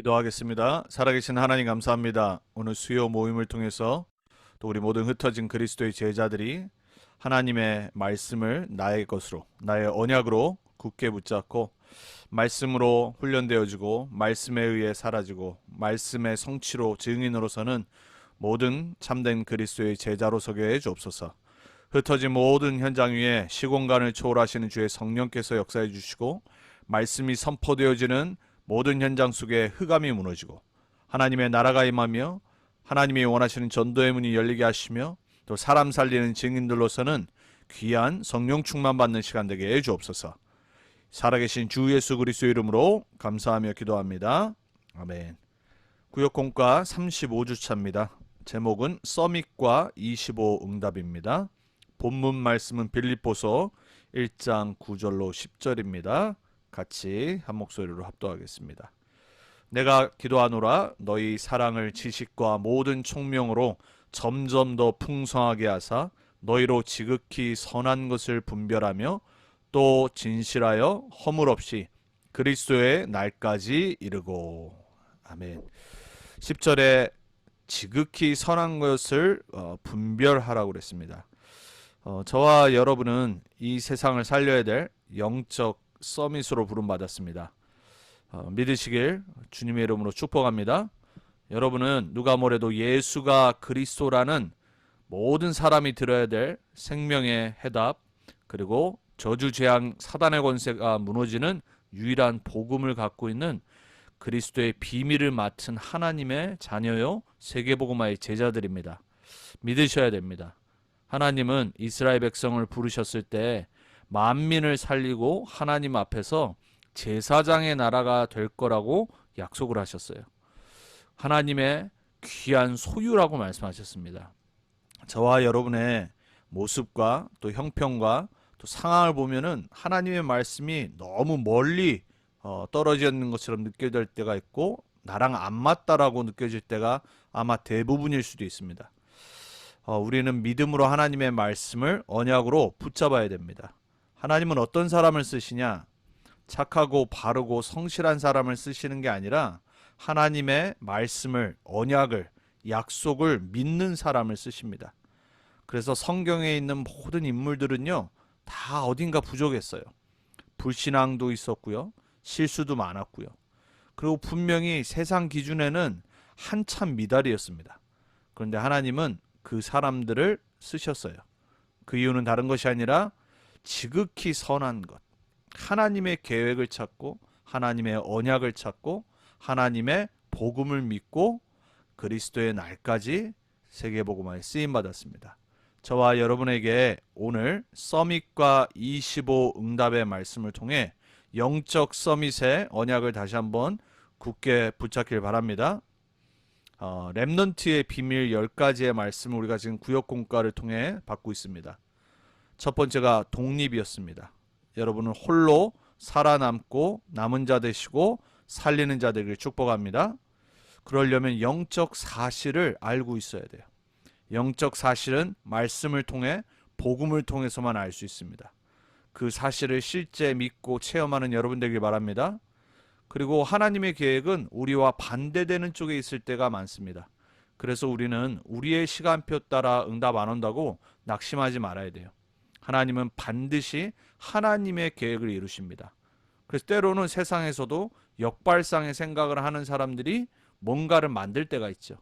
기도하겠습니다. 살아계신 하나님 감사합니다. 오늘 수요 모임을 통해서 또 우리 모든 흩어진 그리스도의 제자들이 하나님의 말씀을 나의 것으로, 나의 언약으로 굳게 붙잡고 말씀으로 훈련되어지고 말씀에 의해 사라지고 말씀의 성취로 증인으로서는 모든 참된 그리스도의 제자로 서게 해 주옵소서. 흩어진 모든 현장 위에 시공간을 초월하시는 주의 성령께서 역사해 주시고 말씀이 선포되어지는 모든 현장 속에 흑암이 무너지고 하나님의 나라가 임하며 하나님이 원하시는 전도의 문이 열리게 하시며 또 사람 살리는 증인들로서는 귀한 성령 충만 받는 시간 되게 해 주옵소서. 살아계신 주 예수 그리스도 이름으로 감사하며 기도합니다. 아멘. 구역공과 35주차입니다. 제목은 서밋과 25 응답입니다. 본문 말씀은 빌립보서 1장 9절로 10절입니다. 같이 한 목소리로 합독하겠습니다. 내가 기도하노라 너희 사랑을 지식과 모든 총명으로 점점 더 풍성하게 하사 너희로 지극히 선한 것을 분별하며 또 진실하여 허물 없이 그리스도의 날까지 이르고. 아멘. 10절에 지극히 선한 것을 분별하라고 그랬습니다. 저와 여러분은 이 세상을 살려야 될 영적 서밋으로 부름받았습니다. 믿으시길 주님의 이름으로 축복합니다. 여러분은 누가 뭐래도 예수가 그리스도라는 모든 사람이 들어야 될 생명의 해답, 그리고 저주재앙 사단의 권세가 무너지는 유일한 복음을 갖고 있는 그리스도의 비밀을 맡은 하나님의 자녀요 세계복음화의 제자들입니다. 믿으셔야 됩니다. 하나님은 이스라엘 백성을 부르셨을 때 만민을 살리고 하나님 앞에서 제사장의 나라가 될 거라고 약속을 하셨어요. 하나님의 귀한 소유라고 말씀하셨습니다. 저와 여러분의 모습과 또 형편과 또 상황을 보면은 하나님의 말씀이 너무 멀리 떨어져 있는 것처럼 느껴질 때가 있고 나랑 안 맞다라고 느껴질 때가 아마 대부분일 수도 있습니다. 우리는 믿음으로 하나님의 말씀을 언약으로 붙잡아야 됩니다. 하나님은 어떤 사람을 쓰시냐? 착하고 바르고 성실한 사람을 쓰시는 게 아니라 하나님의 말씀을, 언약을, 약속을 믿는 사람을 쓰십니다. 그래서 성경에 있는 모든 인물들은요, 다 어딘가 부족했어요. 불신앙도 있었고요, 실수도 많았고요. 그리고 분명히 세상 기준에는 한참 미달이었습니다. 그런데 하나님은 그 사람들을 쓰셨어요. 그 이유는 다른 것이 아니라 지극히 선한 것, 하나님의 계획을 찾고 하나님의 언약을 찾고 하나님의 복음을 믿고 그리스도의 날까지 세계복음화에 쓰임받았습니다. 저와 여러분에게 오늘 서밋과 25 응답의 말씀을 통해 영적 서밋의 언약을 다시 한번 굳게 붙잡길 바랍니다. 렘넌트의 비밀 10가지의 말씀을 우리가 지금 구역공과를 통해 받고 있습니다. 첫 번째가 독립이었습니다. 여러분은 홀로 살아남고 남은 자 되시고 살리는 자 되기를 축복합니다. 그러려면 영적 사실을 알고 있어야 돼요. 영적 사실은 말씀을 통해 복음을 통해서만 알 수 있습니다. 그 사실을 실제 믿고 체험하는 여러분 되길 바랍니다. 그리고 하나님의 계획은 우리와 반대되는 쪽에 있을 때가 많습니다. 그래서 우리는 우리의 시간표 따라 응답 안 온다고 낙심하지 말아야 돼요. 하나님은 반드시 하나님의 계획을 이루십니다. 그래서 때로는 세상에서도 역발상의 생각을 하는 사람들이 뭔가를 만들 때가 있죠.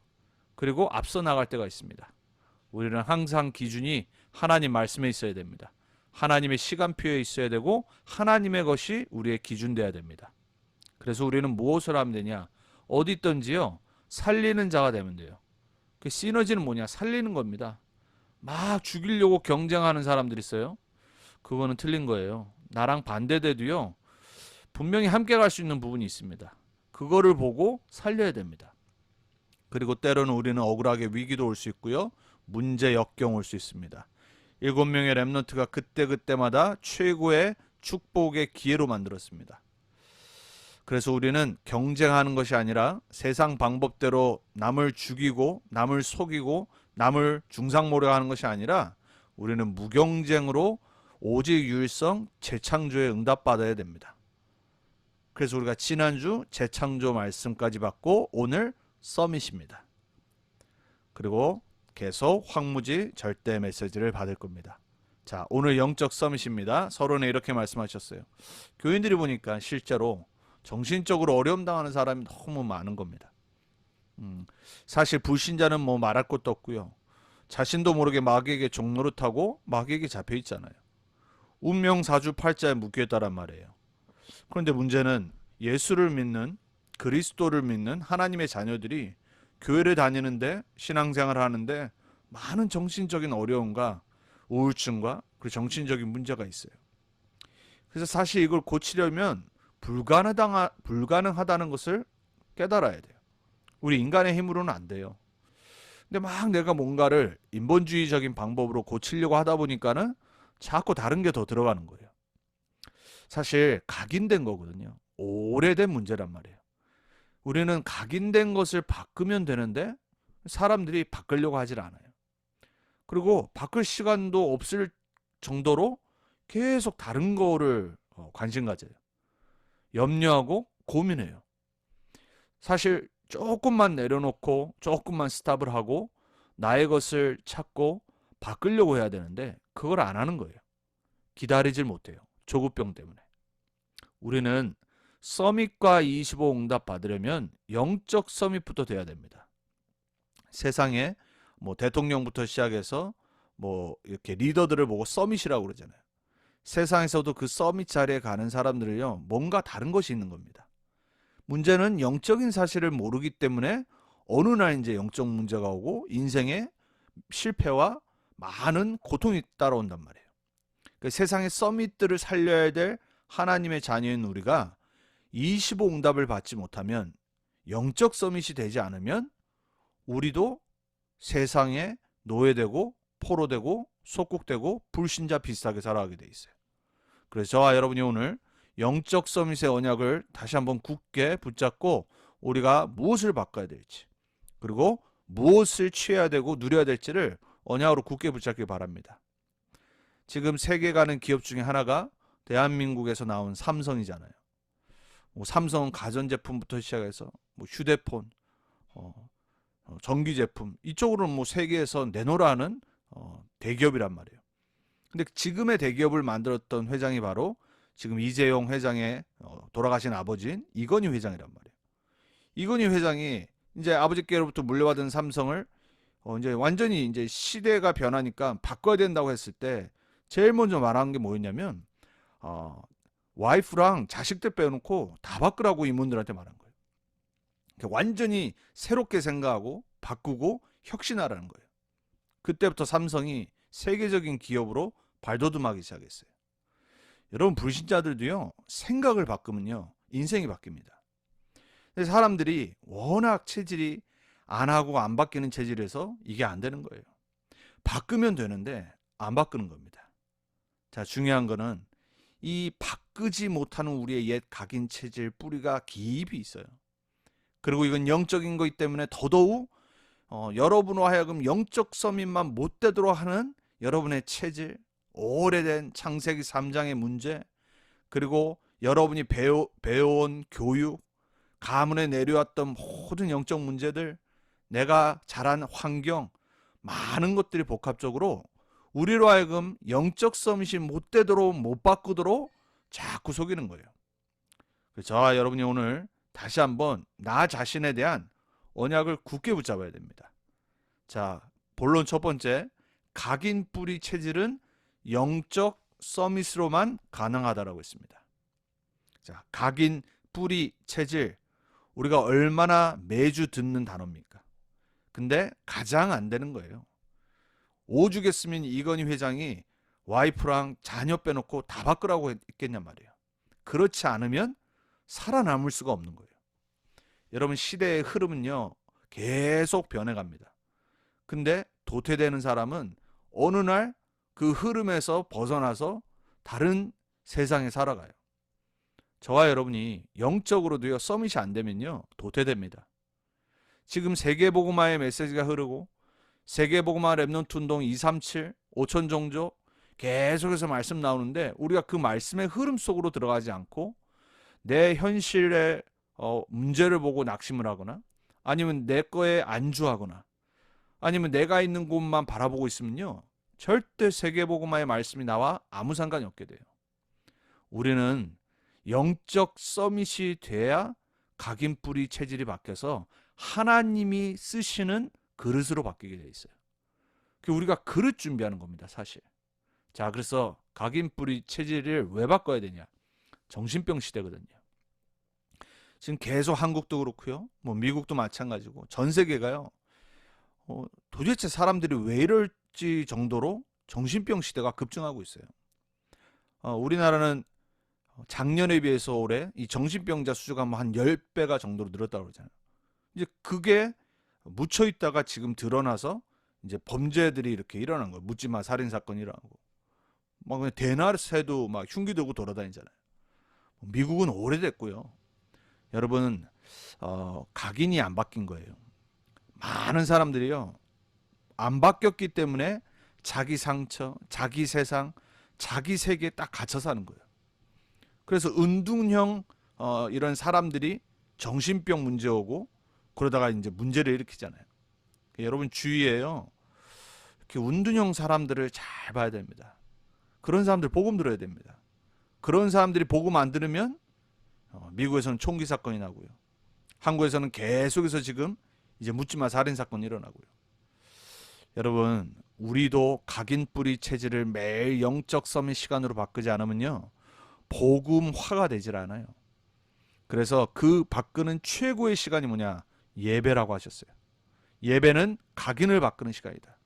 그리고 앞서 나갈 때가 있습니다. 우리는 항상 기준이 하나님 말씀에 있어야 됩니다. 하나님의 시간표에 있어야 되고 하나님의 것이 우리의 기준 되어야 됩니다. 그래서 우리는 무엇을 하면 되냐? 어디 있든지요, 살리는 자가 되면 돼요. 그 시너지는 뭐냐? 살리는 겁니다. 막 죽이려고 경쟁하는 사람들이 있어요. 그거는 틀린 거예요. 나랑 반대돼도요, 분명히 함께 갈 수 있는 부분이 있습니다. 그거를 보고 살려야 됩니다. 그리고 때로는 우리는 억울하게 위기도 올 수 있고요, 문제 역경 올 수 있습니다. 7명의 렘넌트가 그때그때마다 최고의 축복의 기회로 만들었습니다. 그래서 우리는 경쟁하는 것이 아니라 세상 방법대로 남을 죽이고 남을 속이고 남을 중상모략 하는 것이 아니라 우리는 무경쟁으로 오직 유일성 재창조에 응답받아야 됩니다. 그래서 우리가 지난주 재창조 말씀까지 받고 오늘 서밋입니다. 그리고 계속 황무지 절대 메시지를 받을 겁니다. 자, 오늘 영적 서밋입니다. 서론에 이렇게 말씀하셨어요. 교인들이 보니까 실제로 정신적으로 어려움 당하는 사람이 너무 많은 겁니다. 사실 불신자는 뭐 말할 것도 없고요. 자신도 모르게 마귀에게 종노릇하고 마귀에게 잡혀 있잖아요. 운명 사주팔자에 묶여 있다란 말이에요. 그런데 문제는 예수를 믿는, 그리스도를 믿는 하나님의 자녀들이 교회를 다니는데, 신앙생활을 하는데 많은 정신적인 어려움과 우울증과 그리고 정신적인 문제가 있어요. 그래서 사실 이걸 고치려면 불가능하다는 것을 깨달아야 돼요. 우리 인간의 힘으로는 안 돼요. 근데 막 내가 뭔가를 인본주의적인 방법으로 고치려고 하다 보니까는 자꾸 다른 게 더 들어가는 거예요. 사실 각인된 거거든요. 오래된 문제란 말이에요. 우리는 각인된 것을 바꾸면 되는데 사람들이 바꾸려고 하질 않아요. 그리고 바꿀 시간도 없을 정도로 계속 다른 거를 관심 가져요. 염려하고 고민해요. 사실 조금만 내려놓고 조금만 스탑을 하고 나의 것을 찾고 바꾸려고 해야 되는데 그걸 안 하는 거예요. 기다리질 못해요. 조급병 때문에. 우리는 서밋과 25 응답 받으려면 영적 서밋부터 돼야 됩니다. 세상에 뭐 대통령부터 시작해서 뭐 이렇게 리더들을 보고 서밋이라고 그러잖아요. 세상에서도 그 서밋 자리에 가는 사람들은요, 뭔가 다른 것이 있는 겁니다. 문제는 영적인 사실을 모르기 때문에 어느 날 이제 영적 문제가 오고 인생에 실패와 많은 고통이 따라온단 말이에요. 그 세상의 서밋들을 살려야 될 하나님의 자녀인 우리가 25 응답을 받지 못하면, 영적 서밋이 되지 않으면 우리도 세상에 노예되고 포로되고 속국되고 불신자 비슷하게 살아가게 돼 있어요. 그래서 저와 여러분이 오늘 영적 서밋의 언약을 다시 한번 굳게 붙잡고 우리가 무엇을 바꿔야 될지, 그리고 무엇을 취해야 되고 누려야 될지를 언약으로 굳게 붙잡기 바랍니다. 지금 세계 가는 기업 중에 하나가 대한민국에서 나온 삼성이잖아요. 뭐 삼성은 가전제품부터 시작해서 뭐 휴대폰, 전기제품, 이쪽으로는 뭐 세계에서 내놓으라는 대기업이란 말이에요. 근데 지금의 대기업을 만들었던 회장이 바로 지금 이재용 회장의 돌아가신 아버지인 이건희 회장이란 말이에요. 이건희 회장이 이제 아버지께로부터 물려받은 삼성을 이제 완전히 이제 시대가 변하니까 바꿔야 된다고 했을 때 제일 먼저 말한 게 뭐였냐면 와이프랑 자식들 빼놓고 다 바꾸라고 임원들한테 말한 거예요. 완전히 새롭게 생각하고 바꾸고 혁신하라는 거예요. 그때부터 삼성이 세계적인 기업으로 발돋움하기 시작했어요. 여러분, 불신자들도요, 생각을 바꾸면요 인생이 바뀝니다. 근데 사람들이 워낙 체질이 안 하고 안 바뀌는 체질에서 이게 안 되는 거예요. 바꾸면 되는데 안 바꾸는 겁니다. 자, 중요한 거는 이 바꾸지 못하는 우리의 옛 각인 체질 뿌리가 깊이 있어요. 그리고 이건 영적인 거기 때문에 더더욱 여러분으로 하여금 영적 서밋만 못 되도록 하는 여러분의 체질, 오래된 창세기 3장의 문제, 그리고 여러분이 배워온 교육, 가문에 내려왔던 모든 영적 문제들, 내가 자란 환경, 많은 것들이 복합적으로 우리로 하여금 영적 서밋이 못 되도록, 못 바꾸도록 자꾸 속이는 거예요. 그래서 저와 여러분이 오늘 다시 한번 나 자신에 대한 언약을 굳게 붙잡아야 됩니다. 자, 본론 첫 번째, 각인 뿌리 체질은 영적 서밋으로만 가능하다라고 했습니다. 자, 각인 뿌리 체질, 우리가 얼마나 매주 듣는 단어입니까? 근데 가장 안 되는 거예요. 오죽했으면 이건희 회장이 와이프랑 자녀 빼놓고 다 바꾸라고 했겠냔 말이에요. 그렇지 않으면 살아남을 수가 없는 거예요. 여러분, 시대의 흐름은요 계속 변해갑니다. 근데 도태되는 사람은 어느 날 그 흐름에서 벗어나서 다른 세상에 살아가요. 저와 여러분이 영적으로도요 서밋이 안 되면요 도태됩니다. 지금 세계복음화의 메시지가 흐르고 세계복음화 랩넌트 운동 237, 5천 종족 계속해서 말씀 나오는데 우리가 그 말씀의 흐름 속으로 들어가지 않고 내 현실의 문제를 보고 낙심을 하거나 아니면 내 거에 안주하거나 아니면 내가 있는 곳만 바라보고 있으면요, 절대 세계복음화의 말씀이 나와 아무 상관이 없게 돼요. 우리는 영적 서밋이 돼야 각인뿌리 체질이 바뀌어서 하나님이 쓰시는 그릇으로 바뀌게 돼 있어요. 우리가 그릇 준비하는 겁니다, 사실. 자, 그래서 각인뿌리 체질을 왜 바꿔야 되냐? 정신병 시대거든요. 지금 계속 한국도 그렇고요, 뭐 미국도 마찬가지고 전 세계가요, 도대체 사람들이 왜 이럴지 정도로 정신병 시대가 급증하고 있어요. 우리나라는 작년에 비해서 올해 이 정신병자 수가 한 10배가 정도로 늘었다고 그러잖아요. 이제 그게 묻혀 있다가 지금 드러나서 이제 범죄들이 이렇게 일어난 거예요. 묻지마 살인 사건이 일어나고, 막 그냥 대낮에도 막 흉기 들고 돌아다니잖아요. 미국은 오래됐고요. 여러분, 각인이 안 바뀐 거예요. 많은 사람들이요, 안 바뀌었기 때문에 자기 상처, 자기 세상, 자기 세계에 딱 갇혀 사는 거예요. 그래서 은둔형 이런 사람들이 정신병 문제 오고 그러다가 이제 문제를 일으키잖아요. 여러분 주위에요, 이렇게 은둔형 사람들을 잘 봐야 됩니다. 그런 사람들 복음 들어야 됩니다. 그런 사람들이 복음 안 들으면 미국에서는 총기 사건이 나고요, 한국에서는 계속해서 지금 이제 묻지마 살인 사건이 일어나고요. 여러분, 우리도 각인뿌리 체질을 매일 영적 서밋 시간으로 바꾸지 않으면요, 복음화가 되질 않아요. 그래서 그 바꾸는 최고의 시간이 뭐냐? 예배라고 하셨어요. 예배는 각인을 바꾸는 시간이다.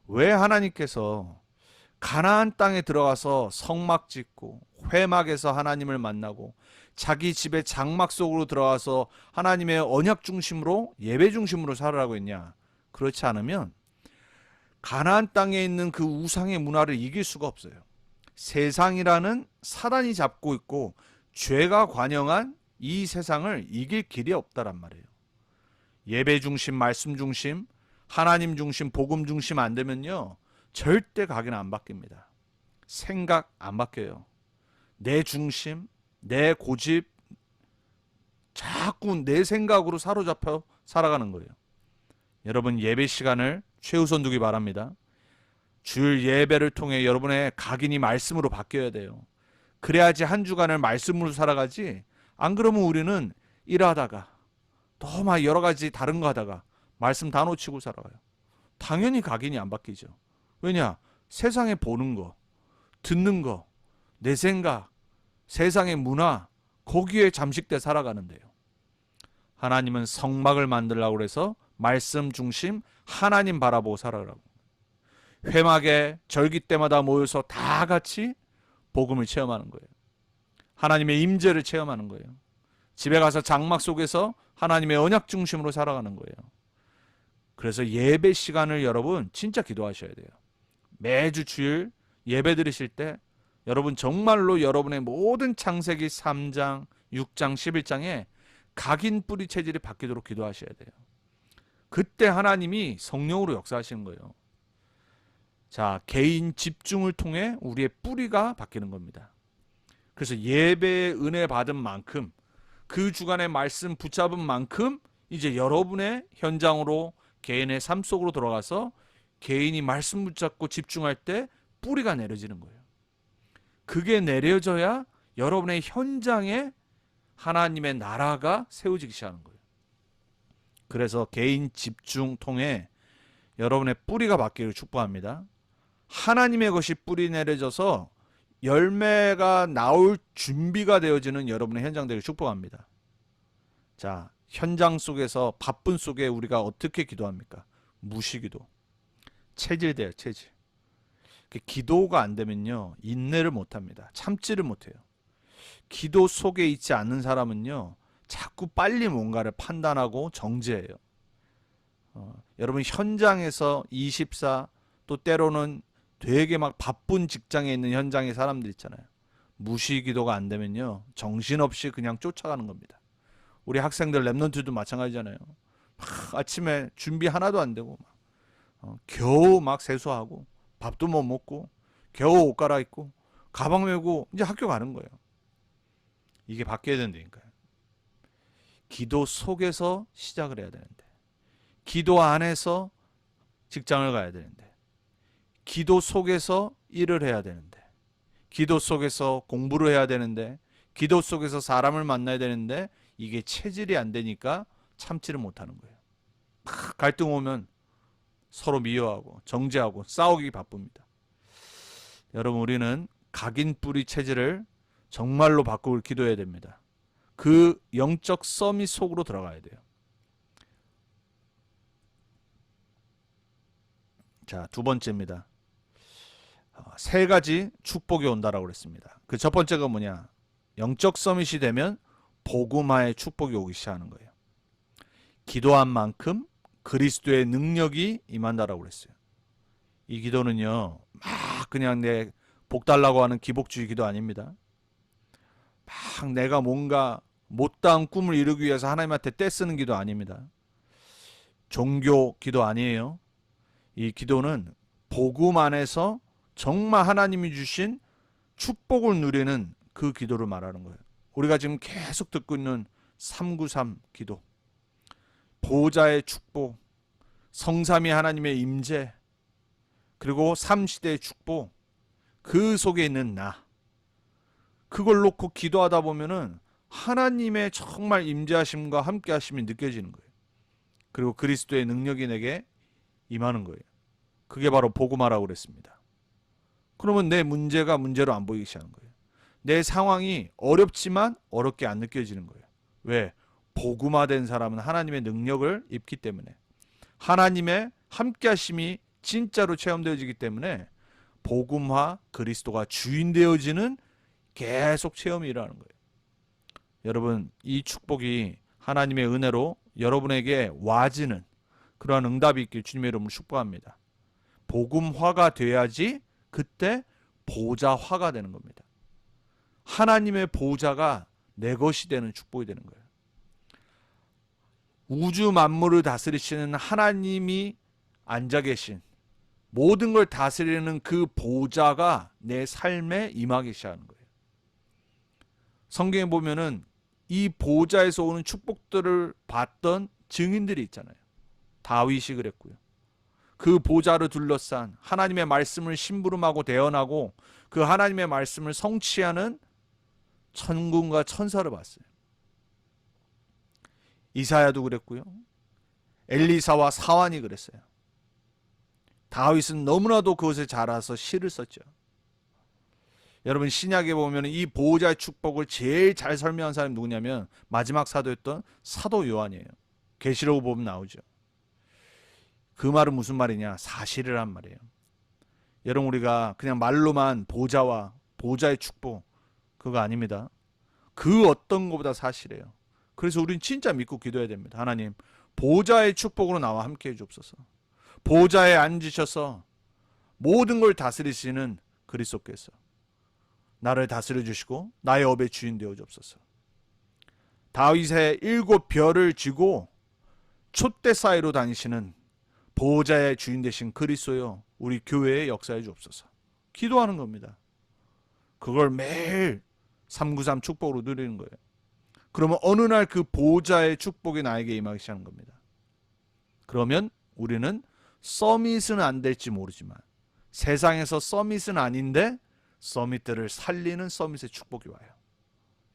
왜 하나님께서 가나안 땅에 들어가서 성막 짓고 회막에서 하나님을 만나고 자기 집의 장막 속으로 들어가서 하나님의 언약 중심으로, 예배 중심으로 살으라고 했냐? 그렇지 않으면 가나안 땅에 있는 그 우상의 문화를 이길 수가 없어요. 세상이라는 사단이 잡고 있고 죄가 관영한 이 세상을 이길 길이 없다란 말이에요. 예배 중심, 말씀 중심, 하나님 중심, 복음 중심 안 되면요, 절대 각인 안 바뀝니다. 생각 안 바뀌어요. 내 중심, 내 고집, 자꾸 내 생각으로 사로잡혀 살아가는 거예요. 여러분, 예배 시간을 최우선 두기 바랍니다. 주일 예배를 통해 여러분의 각인이 말씀으로 바뀌어야 돼요. 그래야지 한 주간을 말씀으로 살아가지, 안 그러면 우리는 일하다가 또 막 여러 가지 다른 거 하다가 말씀 다 놓치고 살아가요. 당연히 각인이 안 바뀌죠. 왜냐? 세상에 보는 거, 듣는 거, 내 생각, 세상의 문화, 거기에 잠식돼 살아가는데요. 하나님은 성막을 만들라고 해서 말씀 중심 하나님 바라보고 살아가라고. 회막에 절기 때마다 모여서 다 같이 복음을 체험하는 거예요. 하나님의 임재를 체험하는 거예요. 집에 가서 장막 속에서 하나님의 언약 중심으로 살아가는 거예요. 그래서 예배 시간을 여러분 진짜 기도하셔야 돼요. 매주 주일 예배 드리실 때 여러분 정말로 여러분의 모든 창세기 3장, 6장, 11장에 각인 뿌리 체질이 바뀌도록 기도하셔야 돼요. 그때 하나님이 성령으로 역사하시는 거예요. 자, 개인 집중을 통해 우리의 뿌리가 바뀌는 겁니다. 그래서 예배의 은혜 받은 만큼, 그 주간의 말씀 붙잡은 만큼 이제 여러분의 현장으로, 개인의 삶 속으로 들어가서 개인이 말씀 붙잡고 집중할 때 뿌리가 내려지는 거예요. 그게 내려져야 여러분의 현장에 하나님의 나라가 세워지기 시작하는 거예요. 그래서 개인 집중 통해 여러분의 뿌리가 바뀌기를 축복합니다. 하나님의 것이 뿌리 내려져서 열매가 나올 준비가 되어지는 여러분의 현장 되기를 축복합니다. 자, 현장 속에서 바쁜 속에 우리가 어떻게 기도합니까? 무시기도. 체질돼요, 체질. 기도가 안 되면요, 인내를 못합니다. 참지를 못해요. 기도 속에 있지 않는 사람은요, 자꾸 빨리 뭔가를 판단하고 정죄해요. 여러분 현장에서 24, 또 때로는 되게 막 바쁜 직장에 있는 현장의 사람들 있잖아요. 무시기도가 안 되면요, 정신없이 그냥 쫓아가는 겁니다. 우리 학생들 랩런트도 마찬가지잖아요. 막 아침에 준비 하나도 안 되고 겨우 막 세수하고 밥도 못 먹고 겨우 옷 갈아입고 가방 메고 이제 학교 가는 거예요. 이게 바뀌어야 된다니까요. 기도 속에서 시작을 해야 되는데, 기도 안에서 직장을 가야 되는데, 기도 속에서 일을 해야 되는데, 기도 속에서 공부를 해야 되는데, 기도 속에서 사람을 만나야 되는데, 이게 체질이 안 되니까 참지를 못하는 거예요. 막 갈등 오면 서로 미워하고 정죄하고 싸우기 바쁩니다. 여러분, 우리는 각인 뿌리 체질을 정말로 바꾸길 기도해야 됩니다. 그 영적 서밋 속으로 들어가야 돼요. 자, 두 번째입니다. 세 가지 축복이 온다라고 그랬습니다. 그 첫 번째가 뭐냐? 영적 서밋이 되면 복음화의 축복이 오기 시작하는 거예요. 기도한 만큼 그리스도의 능력이 임한다라고 그랬어요. 이 기도는요, 막 그냥 내 복 달라고 하는 기복주의 기도 아닙니다. 막 내가 뭔가 못다한 꿈을 이루기 위해서 하나님한테 떼쓰는 기도 아닙니다. 종교 기도 아니에요. 이 기도는 복음 안에서 정말 하나님이 주신 축복을 누리는 그 기도를 말하는 거예요. 우리가 지금 계속 듣고 있는 393 기도, 보호자의 축복, 성삼위 하나님의 임재, 그리고 삼시대의 축복, 그 속에 있는 나, 그걸 놓고 기도하다 보면은 하나님의 정말 임재하심과 함께하심이 느껴지는 거예요. 그리고 그리스도의 능력이 내게 임하는 거예요. 그게 바로 복음화라고 그랬습니다. 그러면 내 문제가 문제로 안 보이기 시작하는 거예요. 내 상황이 어렵지만 어렵게 안 느껴지는 거예요. 왜? 복음화된 사람은 하나님의 능력을 입기 때문에, 하나님의 함께하심이 진짜로 체험되어지기 때문에 복음화, 그리스도가 주인 되어지는 계속 체험이 일어나는 거예요. 여러분, 이 축복이 하나님의 은혜로 여러분에게 와지는 그러한 응답이 있길 주님의 이름으로 축복합니다. 복음화가 돼야지 그때 보좌화가 되는 겁니다. 하나님의 보좌가 내 것이 되는 축복이 되는 거예요. 우주 만물을 다스리시는 하나님이 앉아 계신, 모든 걸 다스리는 그 보좌가 내 삶에 임하기 시작하는 거예요. 성경에 보면은 이 보좌에서 오는 축복들을 봤던 증인들이 있잖아요. 다윗이 그랬고요. 그 보좌를 둘러싼 하나님의 말씀을 심부름하고 대언하고 그 하나님의 말씀을 성취하는 천군과 천사를 봤어요. 이사야도 그랬고요. 엘리사와 사환이 그랬어요. 다윗은 너무나도 그것에 잘 알아서 시를 썼죠. 여러분, 신약에 보면 이 보호자의 축복을 제일 잘 설명한 사람이 누구냐면 마지막 사도였던 사도 요한이에요. 계시록 보면 나오죠. 그 말은 무슨 말이냐? 사실이란 말이에요. 여러분, 우리가 그냥 말로만 보좌와 보좌의 축복, 그거 아닙니다. 그 어떤 것보다 사실이에요. 그래서 우리는 진짜 믿고 기도해야 됩니다. 하나님, 보좌의 축복으로 나와 함께 해주옵소서. 보좌에 앉으셔서 모든 걸 다스리시는 그리스도께서 나를 다스려 주시고 나의 업의 주인 되어 주옵소서. 다윗의 7별을 쥐고 촛대 사이로 다니시는 보호자의 주인 되신 그리스도여, 우리 교회에 역사해 주옵소서. 기도하는 겁니다. 그걸 매일 393 축복으로 누리는 거예요. 그러면 어느 날 그 보호자의 축복이 나에게 임하기 시작하는 겁니다. 그러면 우리는 서밋은 안 될지 모르지만, 세상에서 서밋은 아닌데 서밋들을 살리는 서밋의 축복이 와요.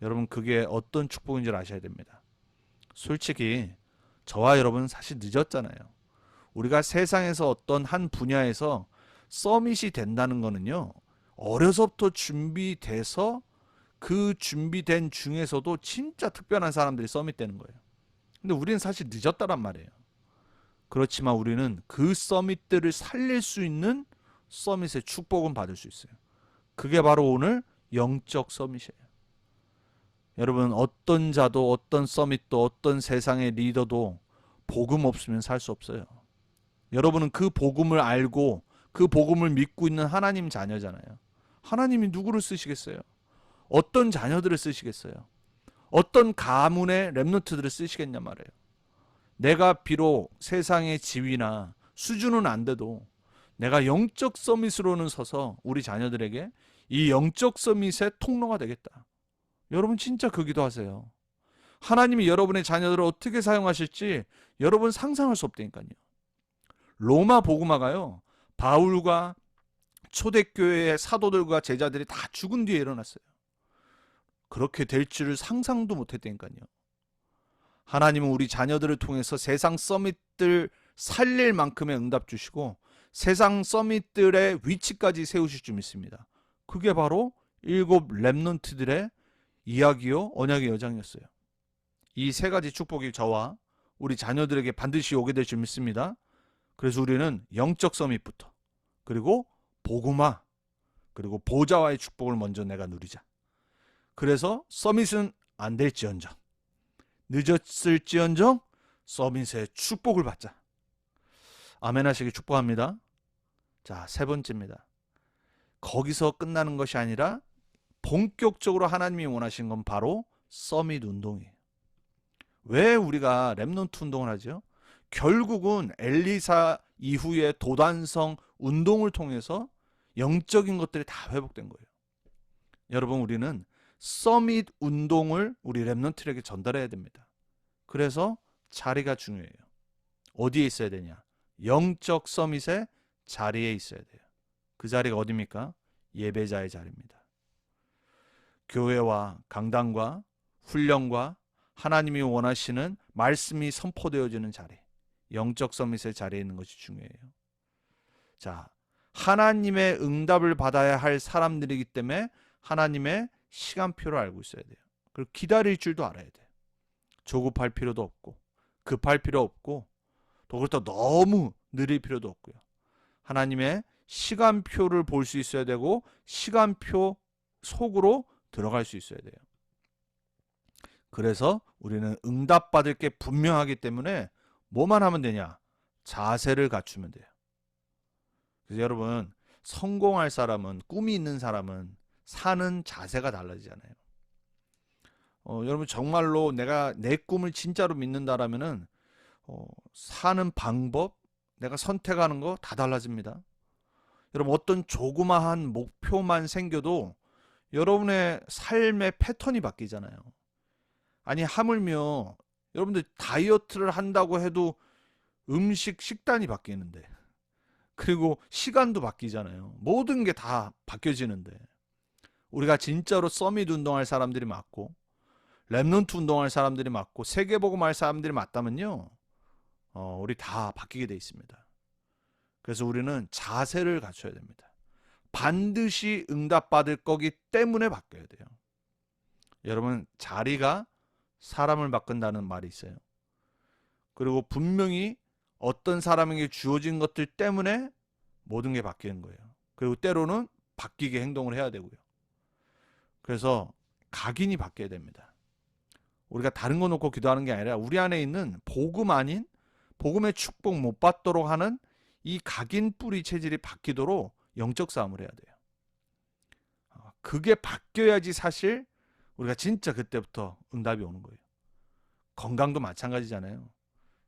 여러분, 그게 어떤 축복인 줄 아셔야 됩니다. 솔직히 저와 여러분은 사실 늦었잖아요. 우리가 세상에서 어떤 한 분야에서 서밋이 된다는 거는요, 어려서부터 준비돼서 그 준비된 중에서도 진짜 특별한 사람들이 서밋되는 거예요. 근데 우리는 사실 늦었다란 말이에요. 그렇지만 우리는 그 서밋들을 살릴 수 있는 서밋의 축복은 받을 수 있어요. 그게 바로 오늘 영적 서밋이에요. 여러분, 어떤 자도 어떤 서밋도 어떤 세상의 리더도 복음 없으면 살 수 없어요. 여러분은 그 복음을 알고 그 복음을 믿고 있는 하나님 자녀잖아요. 하나님이 누구를 쓰시겠어요? 어떤 자녀들을 쓰시겠어요? 어떤 가문의 렘넌트들을 쓰시겠냐 말이에요. 내가 비록 세상의 지위나 수준은 안 돼도 내가 영적 서밋으로는 서서 우리 자녀들에게 이 영적 서밋의 통로가 되겠다. 여러분 진짜 그 기도하세요. 하나님이 여러분의 자녀들을 어떻게 사용하실지 여러분 상상할 수 없다니까요. 로마 복음화가요, 바울과 초대교회의 사도들과 제자들이 다 죽은 뒤에 일어났어요. 그렇게 될 줄을 상상도 못했다니까요. 하나님은 우리 자녀들을 통해서 세상 서밋들 살릴 만큼의 응답 주시고 세상 서밋들의 위치까지 세우실 줄 믿습니다. 그게 바로 7 렘넌트들의 이야기요, 언약의 여정이었어요. 이 3가지 축복이 저와 우리 자녀들에게 반드시 오게 될 줄 믿습니다. 그래서 우리는 영적 서밋부터, 그리고 복음화, 그리고 보좌와의 축복을 먼저 내가 누리자. 그래서 서밋은 안 될지언정, 늦었을지언정 서밋의 축복을 받자. 아멘 하시기 축복합니다. 자, 3번째입니다. 거기서 끝나는 것이 아니라 본격적으로 하나님이 원하신 건 바로 서밋 운동이에요. 왜 우리가 렘넌트 운동을 하죠? 결국은 엘리사 이후의 도단성 운동을 통해서 영적인 것들이 다 회복된 거예요. 여러분, 우리는 서밋 운동을 우리 렘넌트에게 전달해야 됩니다. 그래서 자리가 중요해요. 어디에 있어야 되냐? 영적 서밋의 자리에 있어야 돼요. 그 자리가 어디입니까? 예배자의 자리입니다. 교회와 강단과 훈련과 하나님이 원하시는 말씀이 선포되어지는 자리, 영적 서밋의 자리에 있는 것이 중요해요. 자, 하나님의 응답을 받아야 할 사람들이기 때문에 하나님의 시간표를 알고 있어야 돼요. 그리고 기다릴 줄도 알아야 돼요. 조급할 필요도 없고 급할 필요 없고 또 그렇다고 너무 느릴 필요도 없고요. 하나님의 시간표를 볼 수 있어야 되고 시간표 속으로 들어갈 수 있어야 돼요. 그래서 우리는 응답받을 게 분명하기 때문에 뭐만 하면 되냐? 자세를 갖추면 돼요. 그래서 여러분, 성공할 사람은, 꿈이 있는 사람은 사는 자세가 달라지잖아요. 여러분, 정말로 내가 내 꿈을 진짜로 믿는다라면은 사는 방법, 내가 선택하는 거 다 달라집니다. 여러분, 어떤 조그마한 목표만 생겨도 여러분의 삶의 패턴이 바뀌잖아요. 아니, 하물며 여러분들 다이어트를 한다고 해도 식단이 바뀌는데, 그리고 시간도 바뀌잖아요. 모든 게 다 바뀌어지는데, 우리가 진짜로 서밋 운동할 사람들이 맞고 렘넌트 운동할 사람들이 맞고 세계복음할 사람들이 맞다면요, 우리 다 바뀌게 돼 있습니다. 그래서 우리는 자세를 갖춰야 됩니다. 반드시 응답받을 거기 때문에 바뀌어야 돼요. 여러분, 자리가 사람을 바꾼다는 말이 있어요. 그리고 분명히 어떤 사람에게 주어진 것들 때문에 모든 게 바뀌는 거예요. 그리고 때로는 바뀌게 행동을 해야 되고요. 그래서 각인이 바뀌어야 됩니다. 우리가 다른 거 놓고 기도하는 게 아니라 우리 안에 있는 복음 아닌 복음의 축복 못 받도록 하는 이 각인 뿌리 체질이 바뀌도록 영적 싸움을 해야 돼요. 그게 바뀌어야지 사실 우리가 진짜 그때부터 응답이 오는 거예요. 건강도 마찬가지잖아요.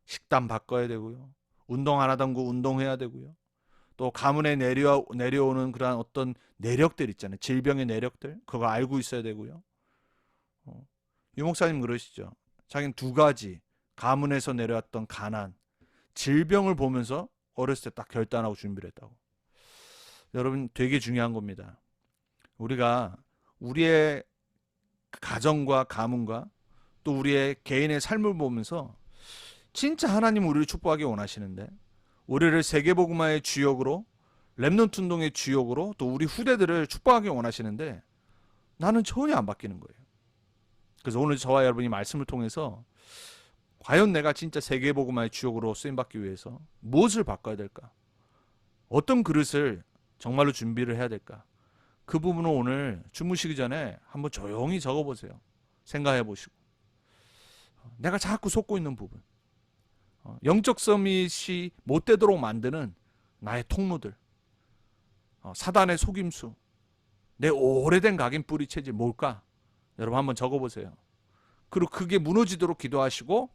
식단 바꿔야 되고요. 운동 안 하던 거 운동해야 되고요. 또 가문에 내려오는 그런 어떤 내력들 있잖아요. 질병의 내력들, 그거 알고 있어야 되고요. 유 목사님 그러시죠. 자기는 2가지 가문에서 내려왔던 가난, 질병을 보면서 어렸을 때 딱 결단하고 준비를 했다고. 여러분, 되게 중요한 겁니다. 우리가 우리의 가정과 가문과 또 우리의 개인의 삶을 보면서 진짜 하나님은 우리를 축복하기 원하시는데, 우리를 세계복음화의 주역으로, 렘넌트 운동의 주역으로, 또 우리 후대들을 축복하기 원하시는데 나는 전혀 안 바뀌는 거예요. 그래서 오늘 저와 여러분이 말씀을 통해서 과연 내가 진짜 세계복음화의 주역으로 쓰임받기 위해서 무엇을 바꿔야 될까? 어떤 그릇을 정말로 준비를 해야 될까? 그 부분을 오늘 주무시기 전에 한번 조용히 적어보세요. 생각해 보시고. 내가 자꾸 속고 있는 부분, 영적 서밋이 못 되도록 만드는 나의 통로들, 사단의 속임수, 내 오래된 각인 뿌리 체질 뭘까? 여러분 한번 적어보세요. 그리고 그게 무너지도록 기도하시고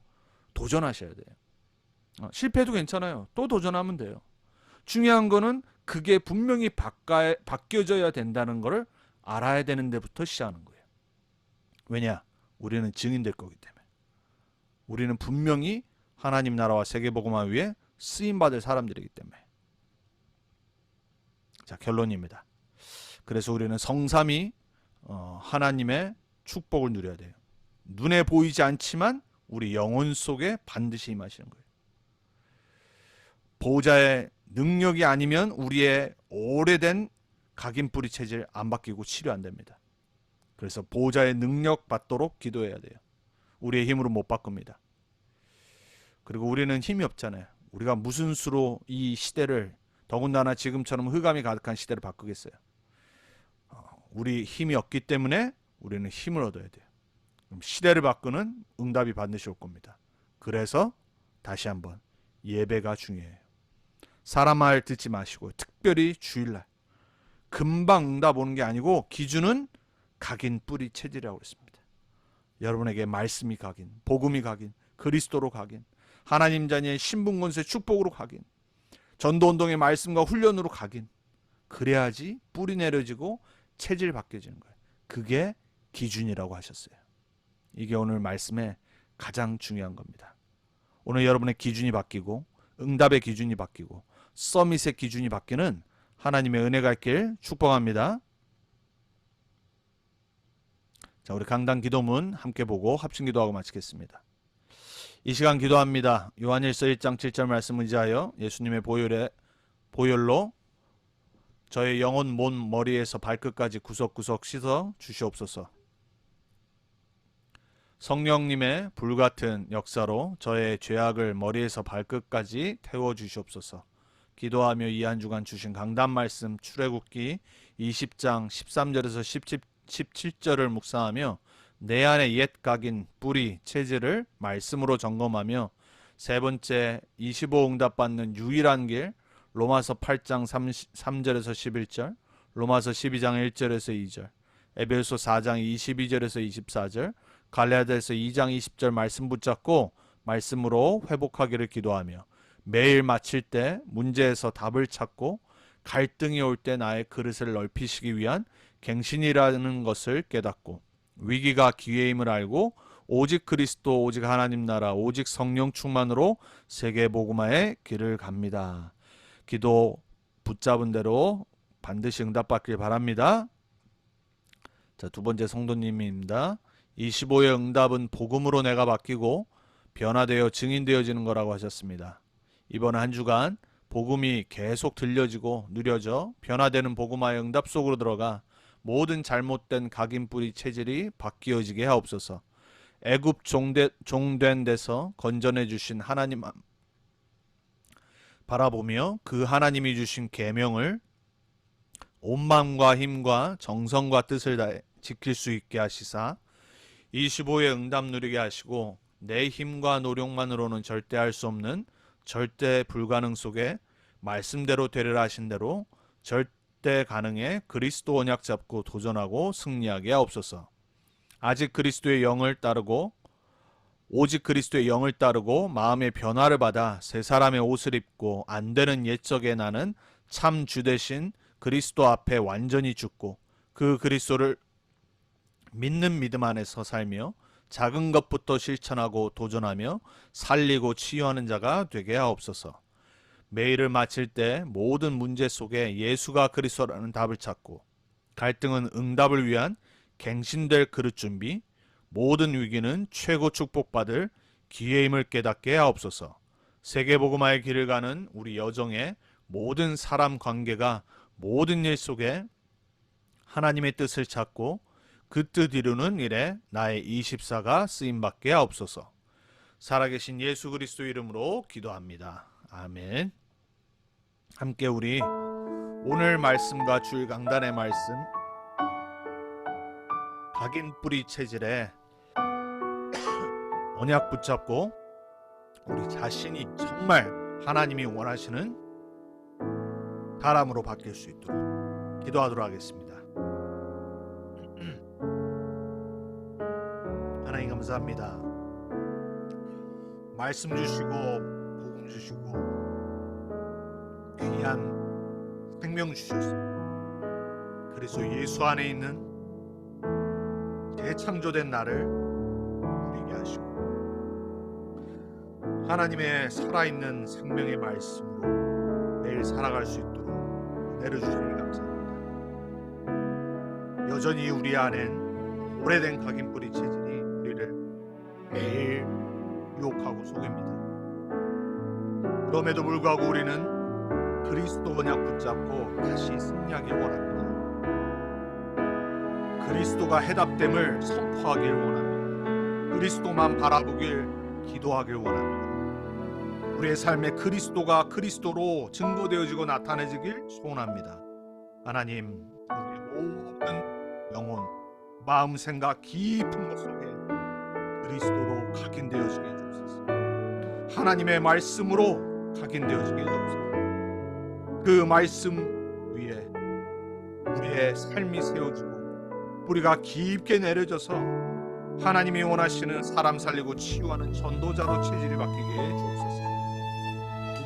도전하셔야 돼요. 실패해도 괜찮아요. 또 도전하면 돼요. 중요한 거는 그게 분명히 바뀌어져야 된다는 걸 알아야 되는 데부터 시작하는 거예요. 왜냐? 우리는 증인될 거기 때문에. 우리는 분명히 하나님 나라와 세계복음화 위에 쓰임받을 사람들이기 때문에. 자, 결론입니다. 그래서 우리는 성삼위 하나님의 축복을 누려야 돼요. 눈에 보이지 않지만 우리 영혼 속에 반드시 임하시는 거예요. 보호자의 능력이 아니면 우리의 오래된 각인뿌리 체질 안 바뀌고 치료 안 됩니다. 그래서 보호자의 능력 받도록 기도해야 돼요. 우리의 힘으로 못 바꿉니다. 그리고 우리는 힘이 없잖아요. 우리가 무슨 수로 이 시대를, 더군다나 지금처럼 흑암이 가득한 시대를 바꾸겠어요. 우리 힘이 없기 때문에 우리는 힘을 얻어야 돼요. 그럼 시대를 바꾸는 응답이 반드시 올 겁니다. 그래서 다시 한번 예배가 중요해요. 사람 말 듣지 마시고, 특별히 주일날 금방 응답 오는 게 아니고 기준은 각인 뿌리 체질이라고 했습니다. 여러분에게 말씀이 각인, 복음이 각인, 그리스도로 각인, 하나님 자녀의 신분 권세 축복으로 각인, 전도운동의 말씀과 훈련으로 각인. 그래야지 뿌리 내려지고 체질 바뀌어지는 거예요. 그게 기준이라고 하셨어요. 이게 오늘 말씀의 가장 중요한 겁니다. 오늘 여러분의 기준이 바뀌고, 응답의 기준이 바뀌고, 서밋의 기준이 바뀌는 하나님의 은혜가 있길 축복합니다. 자, 우리 강단 기도문 함께 보고 합심 기도하고 마치겠습니다. 이 시간 기도합니다. 요한일서 1장 7절 말씀 의지하여 예수님의 보혈로 저의 영혼 몸 머리에서 발끝까지 구석구석 씻어 주시옵소서. 성령님의 불같은 역사로 저의 죄악을 머리에서 발끝까지 태워 주시옵소서. 기도하며 이 한 주간 주신 강단 말씀 출애굽기 20장 13절에서 17절을 묵상하며 내 안에 옛 각인 뿌리 체질을 말씀으로 점검하며, 세 번째 25 응답 받는 유일한 길 로마서 8장 3절에서 11절, 로마서 12장 1절에서 2절, 에베소 4장 22절에서 24절, 갈라디아서 2장 20절 말씀 붙잡고 말씀으로 회복하기를 기도하며, 매일 마칠 때 문제에서 답을 찾고 갈등이 올 때 나의 그릇을 넓히시기 위한 갱신이라는 것을 깨닫고, 위기가 기회임을 알고 오직 그리스도, 오직 하나님 나라, 오직 성령 충만으로 세계복음화의 길을 갑니다. 기도 붙잡은 대로 반드시 응답받길 바랍니다. 자, 두 번째 성도님입니다. 25의 응답은 복음으로 내가 바뀌고 변화되어 증인되어지는 거라고 하셨습니다. 이번 한 주간 복음이 계속 들려지고 누려져 변화되는 복음화의 응답 속으로 들어가 모든 잘못된 각인뿌리 체질이 바뀌어지게 하옵소서. 애굽 종된 데서 건져내 주신 하나님 바라보며 그 하나님이 주신 계명을 온 마음과 힘과 정성과 뜻을 다해 지킬 수 있게 하시사 25의 응답 누리게 하시고, 내 힘과 노력만으로는 절대 할 수 없는 절대 불가능 속에 말씀대로 되리라 하신 대로 절대 가능에 그리스도 언약 잡고 도전하고 승리하게 하옵소서. 아직 그리스도의 영을 따르고 오직 그리스도의 영을 따르고 마음의 변화를 받아 새 사람의 옷을 입고 안 되는 옛적의 나는 참 주 대신 그리스도 앞에 완전히 죽고 그 그리스도를 믿는 믿음 안에서 살며 작은 것부터 실천하고 도전하며 살리고 치유하는 자가 되게 하옵소서. 매일을 마칠 때 모든 문제 속에 예수가 그리스도라는 답을 찾고, 갈등은 응답을 위한 갱신될 그릇 준비, 모든 위기는 최고 축복받을 기회임을 깨닫게 하옵소서. 세계복음화의 길을 가는 우리 여정의 모든 사람 관계가 모든 일 속에 하나님의 뜻을 찾고 그 뜻 이루는 일에 나의 24가 쓰임받게 하옵소서. 살아계신 예수 그리스도 이름으로 기도합니다. 아멘. 함께 우리 오늘 말씀과 주일 강단의 말씀, 각인 뿌리 체질에 언약 붙잡고 우리 자신이 정말 하나님이 원하시는 사람으로 바뀔 수 있도록 기도하도록 하겠습니다. 하나님 감사합니다. 말씀 주시고 복음 주시고 귀한 생명 주셨습니다. 그래서 예수 안에 있는 재창조된 나를 누리게 하시고 하나님의 살아있는 생명의 말씀으로 매일 살아갈 수 있도록 은혜를 주시니 감사합니다. 여전히 우리 안엔 오래된 각인뿌리 체질이 우리를 매일 유혹하고 속입니다. 그럼에도 불구하고 우리는 그리스도 언약 붙잡고 다시 승리하길 원합니다. 그리스도가 해답됨을 선포하길 원합니다. 그리스도만 바라보길 기도하길 원합니다. 우리의 삶에 그리스도가 그리스도로 증거되어지고 나타내지길 소원합니다. 하나님, 우리의 모든 영혼, 마음, 생각 깊은 것 속에 그리스도로 각인되어지게 해주옵소서. 하나님의 말씀으로 각인되어지게 해주옵소서. 그 말씀 위에 우리의 삶이 세워지고 뿌리가 깊게 내려져서 하나님이 원하시는 사람 살리고 치유하는 전도자로 체질이 바뀌게 해주옵소서.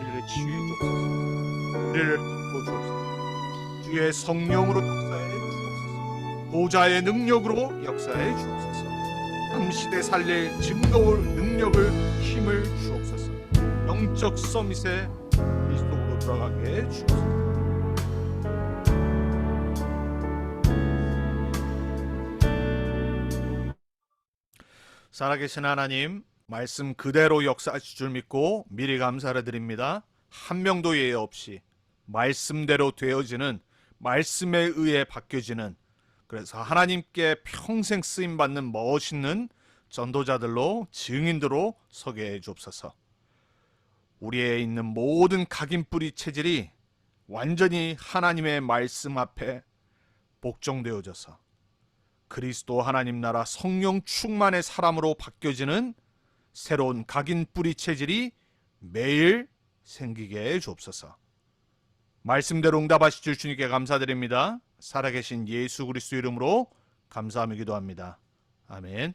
우리를 치유해 주옵소서. 우리를 돕고 주옵소서. 주의 성령으로 역사해 주옵소서. 보좌의 능력으로 역사해 주옵소서. 당시대 살릴 증거올 능력을 힘을 주옵소서. 영적 서밋에 그리스도로 돌아가게 해 주옵소서. 살아계신 하나님, 말씀 그대로 역사하실 줄 믿고 미리 감사를 드립니다. 한 명도 예외 없이 말씀대로 되어지는, 말씀에 의해 바뀌어지는, 그래서 하나님께 평생 쓰임받는 멋있는 전도자들로, 증인들로 서게 해 주옵소서. 우리에 있는 모든 각인뿌리 체질이 완전히 하나님의 말씀 앞에 복종되어져서 그리스도 하나님 나라 성령 충만의 사람으로 바뀌어지는 새로운 각인뿌리 체질이 매일 생기게 해 주옵소서. 말씀대로 응답하실 줄 주님께 감사드립니다. 살아계신 예수 그리스도 이름으로 감사하며 기도합니다. 아멘.